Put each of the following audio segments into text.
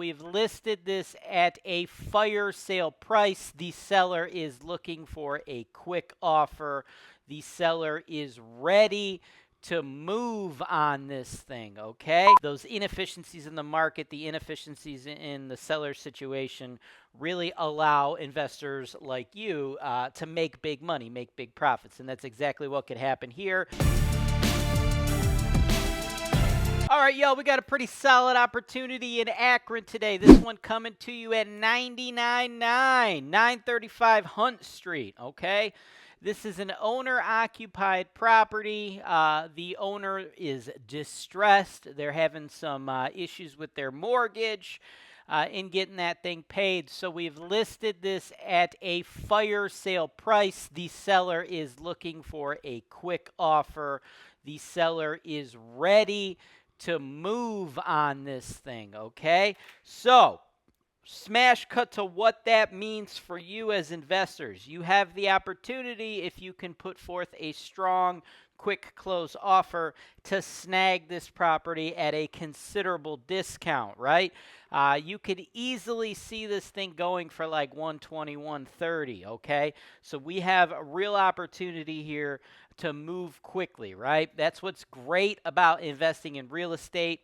We've listed this at a fire sale price. The seller is looking for a quick offer. The seller is ready to move on this thing, okay? Those inefficiencies in the market, the inefficiencies in the seller situation really allow investors like you to make big money, make big profits, and that's exactly what could happen here. All right, y'all, we got a pretty solid opportunity in Akron today. This one coming to you at 935 Hunt Street, okay? This is an owner-occupied property. The owner is distressed. They're having some issues with their mortgage in getting that thing paid. So we've listed this at a fire sale price. The seller is looking for a quick offer. The seller is ready to move on this thing, okay? So, smash cut to what that means for you as investors. You have the opportunity, if you can put forth a strong, quick close offer, to snag this property at a considerable discount, right? You could easily see this thing going for like 120, 130, okay? So we have a real opportunity here to move quickly, right? That's what's great about investing in real estate.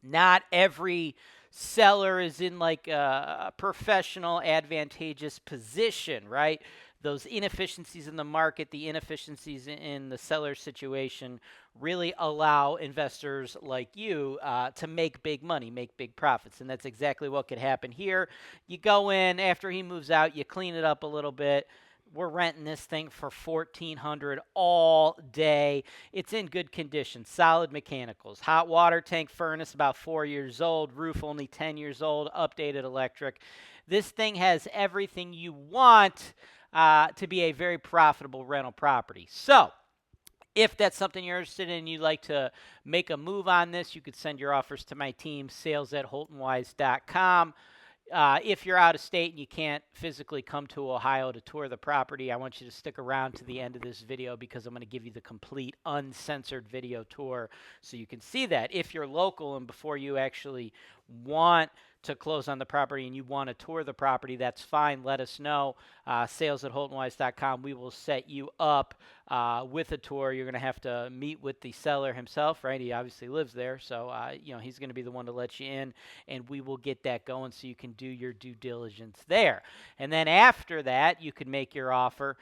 Not every seller is in like a professional, advantageous position, right? Those inefficiencies in the market, the inefficiencies in the seller situation really allow investors like you to make big money, make big profits. And that's exactly what could happen here. You go in after he moves out, you clean it up a little bit. We're renting this thing for $1,400 all day. It's in good condition, solid mechanicals, hot water tank furnace about 4 years old, roof only 10 years old, updated electric. This thing has everything you want to be a very profitable rental property. So, if that's something you're interested in and you'd like to make a move on this, you could send your offers to my team, sales@holtonwise.com. If you're out of state and you can't physically come to Ohio to tour the property, I want you to stick around to the end of this video because I'm going to give you the complete uncensored video tour so you can see that. If you're local and before you actually want to close on the property and you want to tour the property, that's fine. Let us know. Sales@holtonwise.com. We will set you up with a tour. You're going to have to meet with the seller himself, right? He obviously lives there, so he's going to be the one to let you in, and we will get that going so you can do your due diligence there. And then after that, you can make your offer.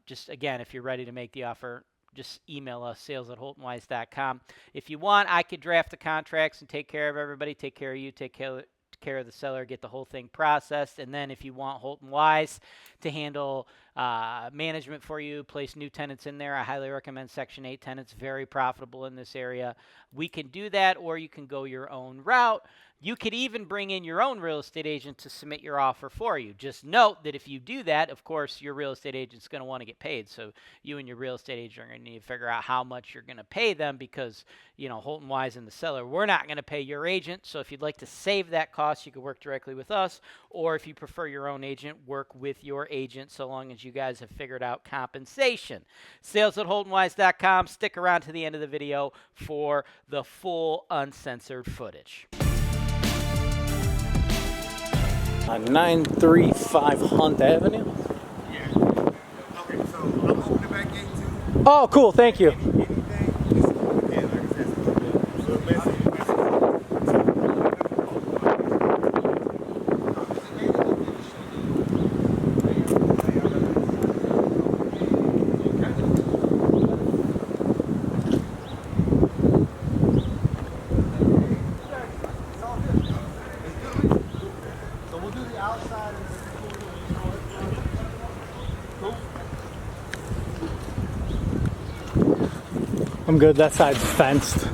Just again, if you're ready to make the offer, just email us, sales@holtonwise.com. If you want, I could draft the contracts and take care of everybody, take care of you, take care of the seller, get the whole thing processed. And then if you want Holton Wise to handle management for you, place new tenants in there, I highly recommend Section 8 tenants, very profitable in this area. We can do that, or you can go your own route. You could even bring in your own real estate agent to submit your offer for you. Just note that if you do that, of course, your real estate agent's going to want to get paid. So you and your real estate agent are going to need to figure out how much you're going to pay them because, Holton Wise and the seller, we're not going to pay your agent. So if you'd like to save that cost, you could work directly with us. Or if you prefer your own agent, work with your agent so long as you guys have figured out compensation. Sales@holtonwise.com. Stick around to the end of the video for the full uncensored footage. 935 Hunt Avenue. Yeah. Okay, so I'm opening the back gate too. Oh, cool. Thank you. Anything, just, yeah, like I said, it's a little messy. I'm good. That side's fenced.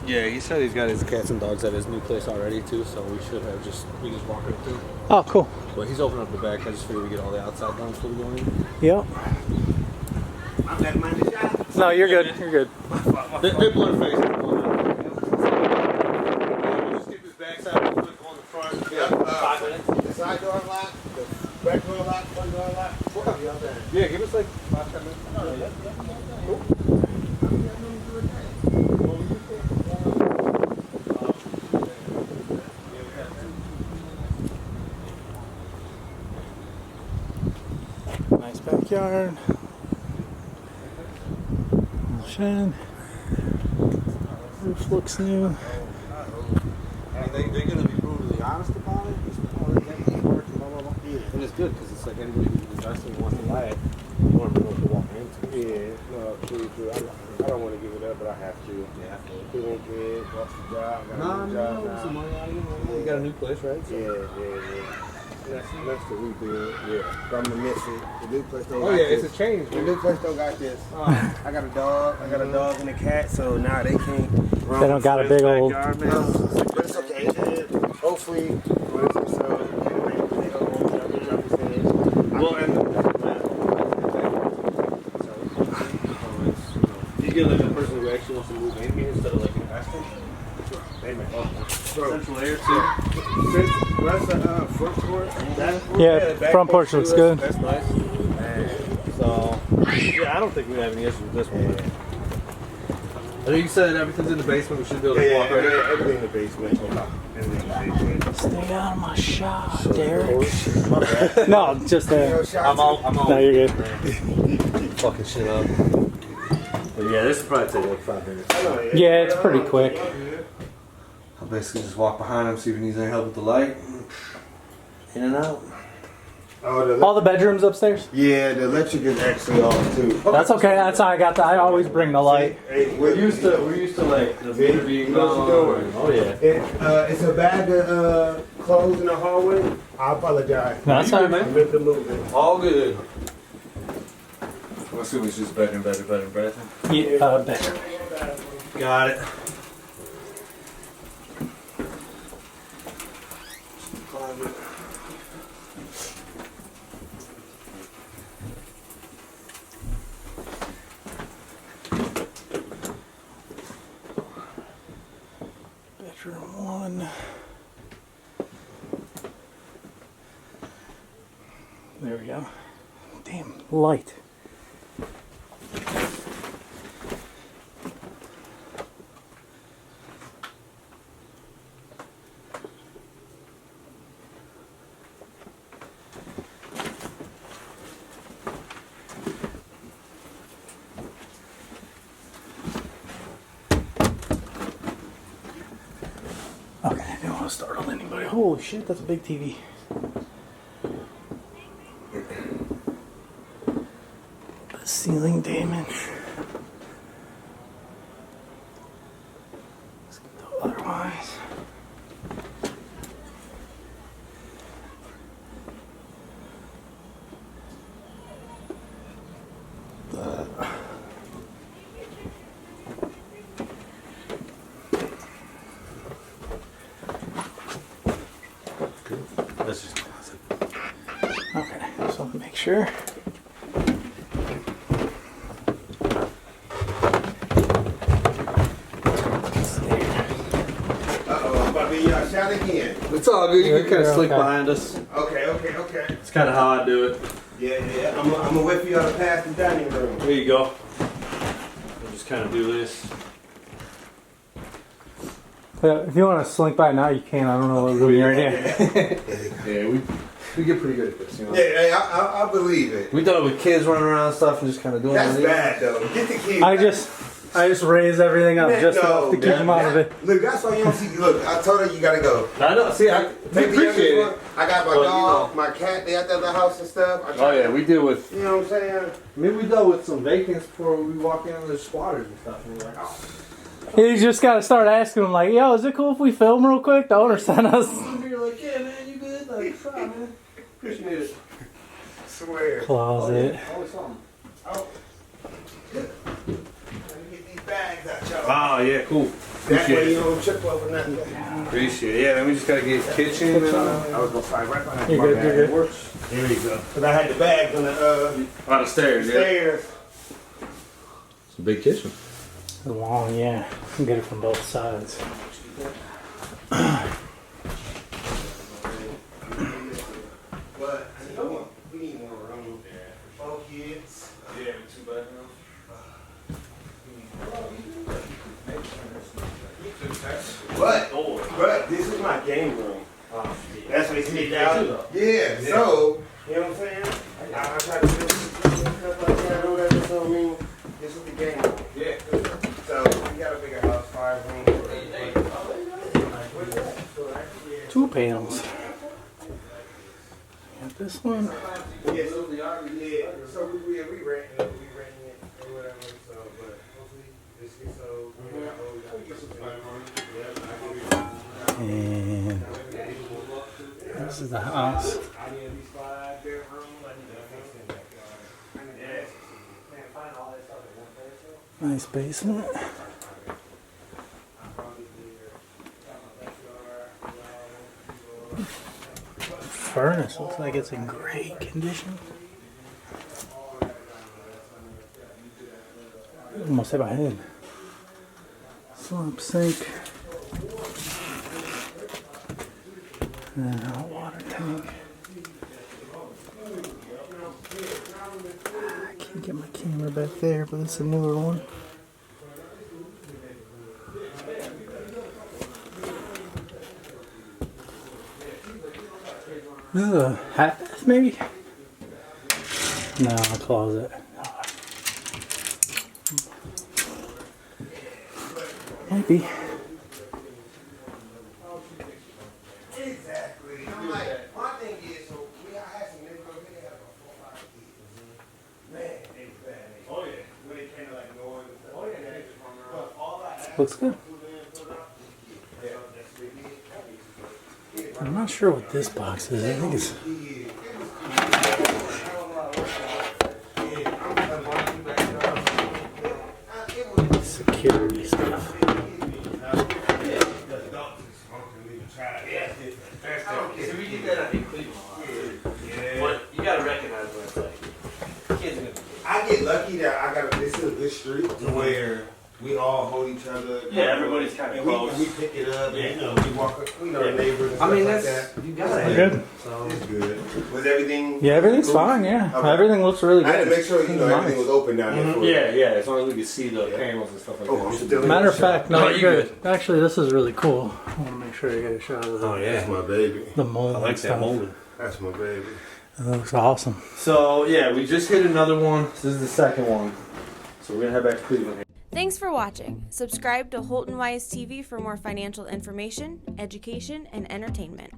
Yeah, he said he's got his cats and dogs at his new place already too, so we should have we just walk right through. Oh, cool. But he's opening up the back. I just figured we get all the outside done before we go in. Yep. I'm letting mine the shot. No, you're good. You're good. They blur face. We'll just keep his backside real quick on the front. Yeah. The side door locked, the back door locked, front door locked. Yeah, give us like 5-10 minutes. Cool. junkyard. Shed. Roof looks new. They're gonna be brutally honest about it. And it's good because it's like anybody who's investing wants to buy it. You want to know what to walk into. Yeah, no, true. I don't want to give it up, but I have to. Yeah. We won't get it. Lost the job. Got a No, new job no, now. some money out of it. You got a new place, right? So. Yeah. That's the rebuild. Yeah. But I'm gonna miss it. The new place don't got It's this. a change. The new place don't got this. I got a dog. I got a dog and a cat, so now they can't run. They don't got a big old. But it's okay. Hopefully, when it's so, Well, and you get like a person who actually wants to move in here instead of like investing. they make Central air too. That's the front porch. Yeah, back front porch looks good. That's nice. So yeah, I don't think we have any issues with this one. I think you said everything's in the basement. We should be able to walk right in. Everything in the basement. Everything in the basement. Stay out of my shop, Derek. No, just there. I'm all. No, you're good. Fucking shit up. But yeah, this will probably take like 5 minutes. Yeah, it's pretty quick. I'll basically just walk behind him, see if he needs any help with the light. In and out. All the bedrooms upstairs? Yeah, the electric is actually off too. That's okay. That's how I got the. I always bring the light. We're used to like the meter being gone. Oh yeah. It's a bad to close in the hallway. I apologize. No, that's fine, man. I'm with the movement. All good. I'm assuming it's just bedroom. Yeah, bedroom. Got it. Bedroom 1. There we go. Damn, light. Okay, I don't want to startle anybody. Holy shit, that's a big TV. The ceiling damage. Otherwise. That's just Okay, so make sure. I'm about to be shot again. It's all good. You can kind of You're slink okay. behind us. Okay. It's kind of how I do it. Yeah. I'm gonna wait for y'all to pass the dining room. There you go. We'll just kind of do this. Yeah, if you want to slink by now, you can. I don't know what room you're in. Yeah, we get pretty good at this, you know. Yeah, I believe it. We done it with kids running around and stuff and just kind of doing That's it. bad though. Get the kids. I just raise everything up Man, just no, enough to keep them out of it. Look, that's why you don't see. Look, I told her you gotta go. I know. See, I Take the appreciate youngest it. one. I got my Well, dog, you my cat. They out there at the house and stuff. Oh yeah, we deal with. You know what I'm saying? Maybe we dealt with some vacants before we walk in. There's squatters and stuff. And we're like, oh. You just got to start asking them, like, yo, is it cool if we film real quick? The owner sent us. You're like, yeah, man, you good? Like, try, man. Appreciate it. I swear. Closet. Always something. Oh. Let me get these bags out, y'all. Oh yeah, cool. That way Appreciate you it. don't trip over nothing. Appreciate it. Yeah, man, we just gotta get kitchen. And, I was gonna fight right behind You're my good, bag. you're good. works. Here you go. Cause I had the bags on the On the stairs, yeah. stairs. It's a big kitchen. Long, yeah. You can get it from both sides. But we need more room there. 4 kids. Yeah, with 2 bedrooms. But this is my game room. That's what he said Yeah, out. Yeah, so you know what I'm saying? I try to do stuff like that or whatever. So I mean, this is the game. Yeah. So we got a bigger house, 5 rooms. 2 panels. Got this one. Yeah, so we renting it or whatever. So, but hopefully this gets sold. And this is the house. Nice basement. Furnace looks like it's in great condition. Almost hit my head. Slump sink. And a hot water tank. I can't get my camera back there, but it's a newer one. This is a half bath, maybe? No, a closet. Maybe. Exactly. I'm like, my thing is, so I had some niggas over here, they had about 4 or 5 kids. Man, they was bad. Oh yeah. When it came to like noise and stuff. Oh yeah. But all I had Looks good. I'm not sure what this box is. I think it's security stuff. So we did that I think Cleveland. But you gotta recognize what it's like. Kids are gonna be I get lucky that I got this is a good street to where we all hold each other. Yeah, everybody's kind of and close. we pick it up. Yeah. And, you know, we walk. We know our neighbors. And I mean, stuff that's like you gotta. We're good. that. It's good. Was everything? Yeah, everything's cool? fine. Yeah, Okay. everything looks really I good. had to make sure you know Nice. everything was open down there. For Yeah, as long as we can see the panels and stuff like Oh, that. I'm still in Matter the of shop. fact, no, No, you're you're good. Actually, this is really cool. I want to make sure you get a shot of That's my baby. the mold. and stuff. That's my baby. It looks awesome. So yeah, we just hit another one. This is the second one. So we're gonna head back to Cleveland. Thanks for watching. Subscribe to Holton Wise TV for more financial information, education, and entertainment.